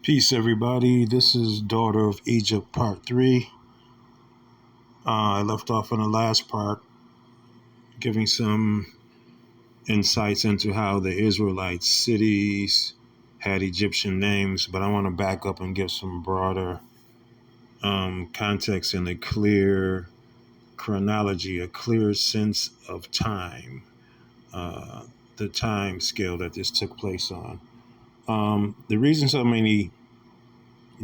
Peace, everybody. This is Daughter of Egypt, Part 3. I left off in the last part, giving some insights into how the Israelite cities had Egyptian names, but I want to back up and give some broader context and a clear chronology, a clear sense of time, the time scale that this took place on. The reason so many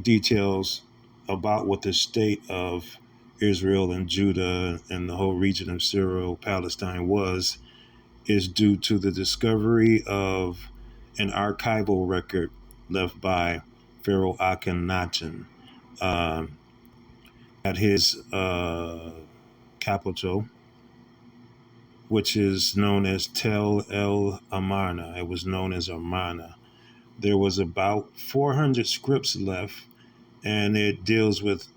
details about what the state of Israel and Judah and the whole region of Syro-Palestine is due to the discovery of an archival record left by Pharaoh Akhenaten at his capital, which is known as Tel El Amarna. It was known as Amarna. There was about 400 scripts left, and it deals with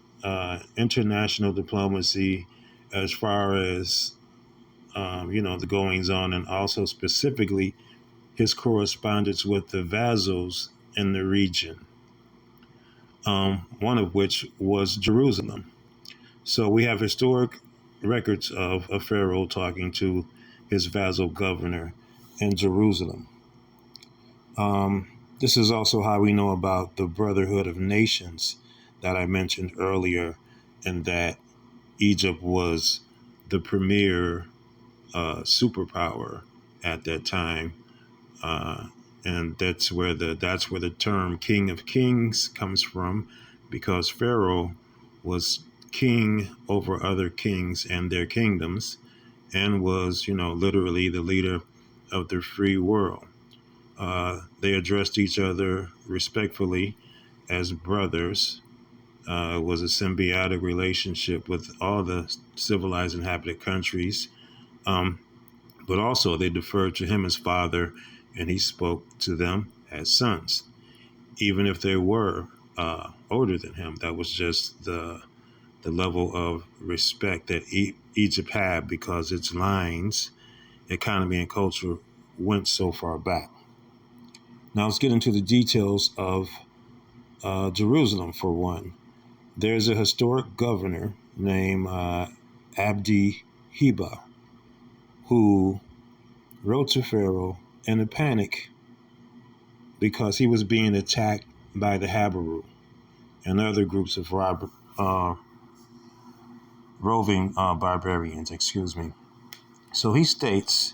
international diplomacy as far as, the goings on, and also specifically his correspondence with the vassals in the region, one of which was Jerusalem. So we have historic records of a pharaoh talking to his vassal governor in Jerusalem. This is also how we know about the Brotherhood of Nations that I mentioned earlier, and that Egypt was the premier superpower at that time, and that's where the term King of Kings comes from, because Pharaoh was king over other kings and their kingdoms, and was, literally the leader of the free world. They addressed each other respectfully as brothers. It was a symbiotic relationship with all the civilized inhabited countries. But also they deferred to him as father, and he spoke to them as sons, even if they were older than him. That was just the level of respect that Egypt had, because its lines, economy, and culture went so far back. Now let's get into the details of Jerusalem. For one, there's a historic governor named Abdi Heba, who wrote to Pharaoh in a panic because he was being attacked by the Habaru and other groups of roving barbarians. So he states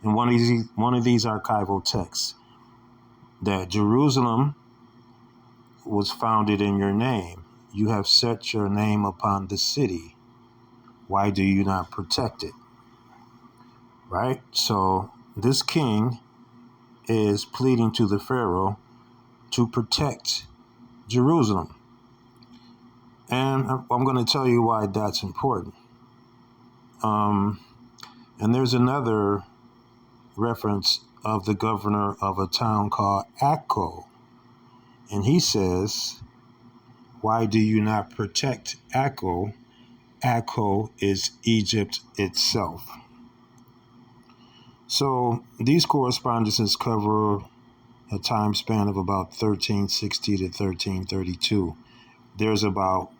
in one of these archival texts that Jerusalem was founded in your name. You have set your name upon the city. Why do you not protect it? Right? So this king is pleading to the Pharaoh to protect Jerusalem. And I'm going to tell you why that's important. And there's another reference of the governor of a town called Akko. And he says, why do you not protect Akko? Akko is Egypt itself. So these correspondences cover a time span of about 1360 to 1332. There's about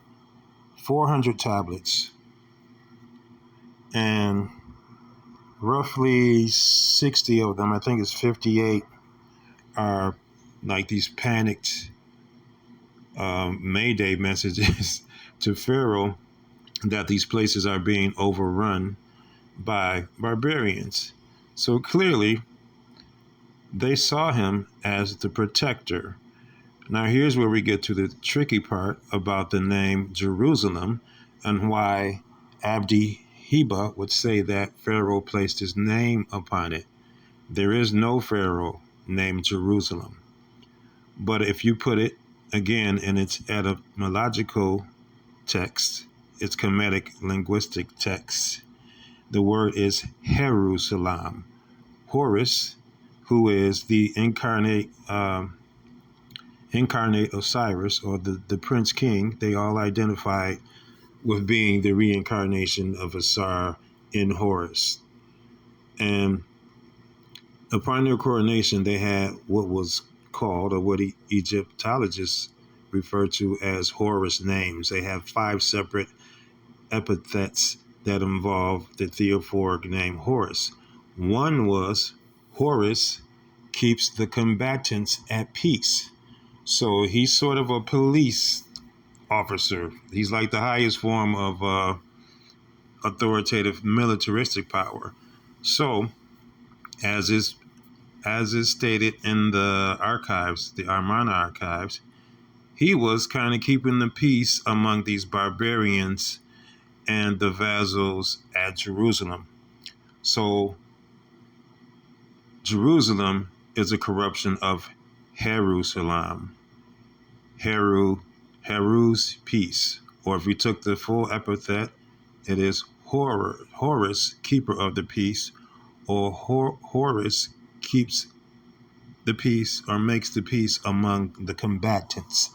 400 tablets, and roughly 60 of them, I think it's 58, are like these panicked Mayday messages to Pharaoh that these places are being overrun by barbarians. So clearly, they saw him as the protector. Now here's where we get to the tricky part about the name Jerusalem, and why Abdi Heba would say that Pharaoh placed his name upon it. There is no Pharaoh named Jerusalem. But if you put it again in its etymological text, its Kemetic linguistic text, the word is Jerusalem. Horus, who is the incarnate Osiris, or the Prince King, they all identified with being the reincarnation of Asar in Horus. And upon their coronation, they had what was called, or what Egyptologists refer to as Horus names. They have 5 separate epithets that involve the theophoric name Horus. One was Horus keeps the combatants at peace. So he's sort of a police officer. He's like the highest form of authoritative militaristic power. So, as is stated in the archives, the Amarna archives, he was kind of keeping the peace among these barbarians and the vassals at Jerusalem. So Jerusalem is a corruption of Jerusalem. Heru's peace. Or if we took the full epithet, it is Horus, keeper of the peace, or Horus keeps the peace or makes the peace among the combatants.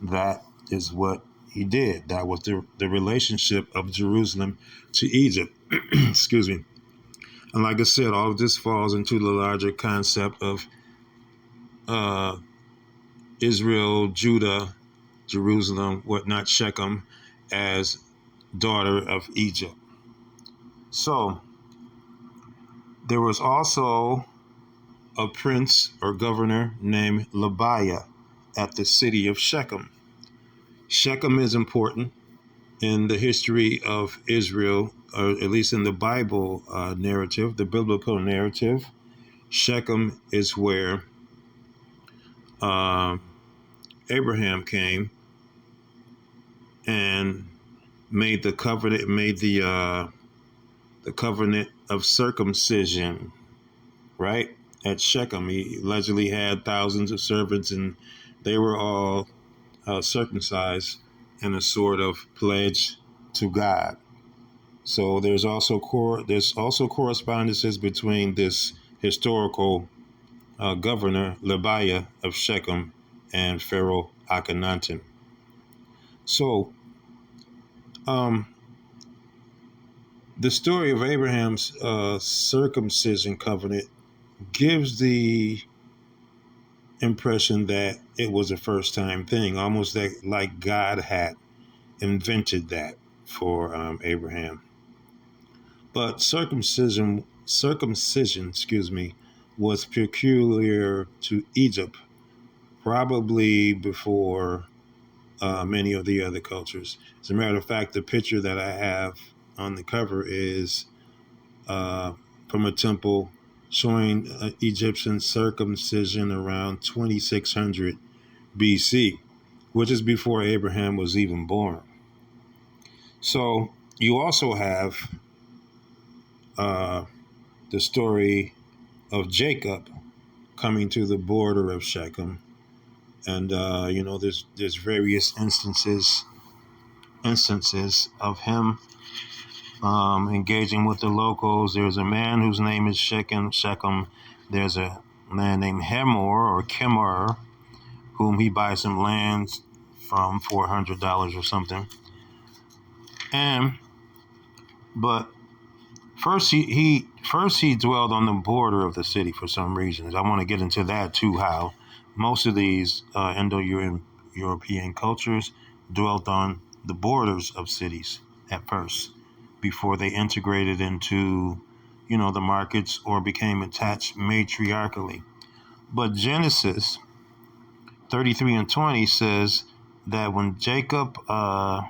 That is what he did. That was the relationship of Jerusalem to Egypt. Excuse me. And like I said, all of this falls into the larger concept of Israel, Judah, Jerusalem, whatnot, Shechem, as daughter of Egypt. So there was also a prince or governor named Libiah at the city of Shechem. Shechem is important in the history of Israel, or at least in the Bible narrative, the biblical narrative. Shechem is where Abraham came and made the covenant of circumcision, right? At Shechem, he allegedly had thousands of servants, and they were all circumcised in a sort of pledge to God. So there's also correspondences between this historical governor Libiah of Shechem and Pharaoh Akhenaten. So the story of Abraham's circumcision covenant gives the impression that it was a first time thing, almost like God had invented that for Abraham. But circumcision, was peculiar to Egypt, probably before many of the other cultures. As a matter of fact, the picture that I have on the cover is from a temple showing Egyptian circumcision around 2600 BC, which is before Abraham was even born. So you also have the story of Jacob coming to the border of Shechem, and there's various instances of him engaging with the locals. There's a man whose name is Shechem. There's a man named Chemor, whom he buys some land from $400 or something. But first he dwelled on the border of the city for some reasons. I want to get into that too, how most of these Indo-European cultures dwelt on the borders of cities at first, before they integrated into, the markets or became attached matriarchally. But Genesis 33:20 says that when Jacob, the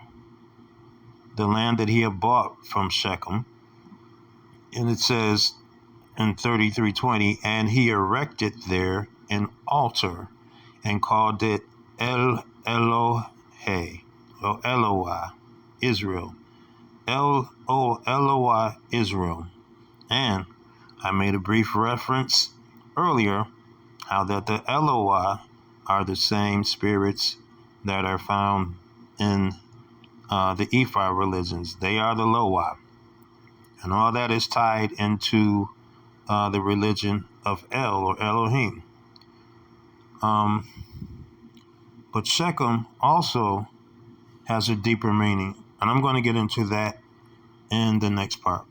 land that he had bought from Shechem, and it says in 33:20, and he erected there an altar and called it Elohah, Israel. Elohah, Israel. And I made a brief reference earlier how that the Elohah are the same spirits that are found in the Ephah religions. They are the Loah. And all that is tied into the religion of El, or Elohim. But Shechem also has a deeper meaning, and I'm going to get into that in the next part.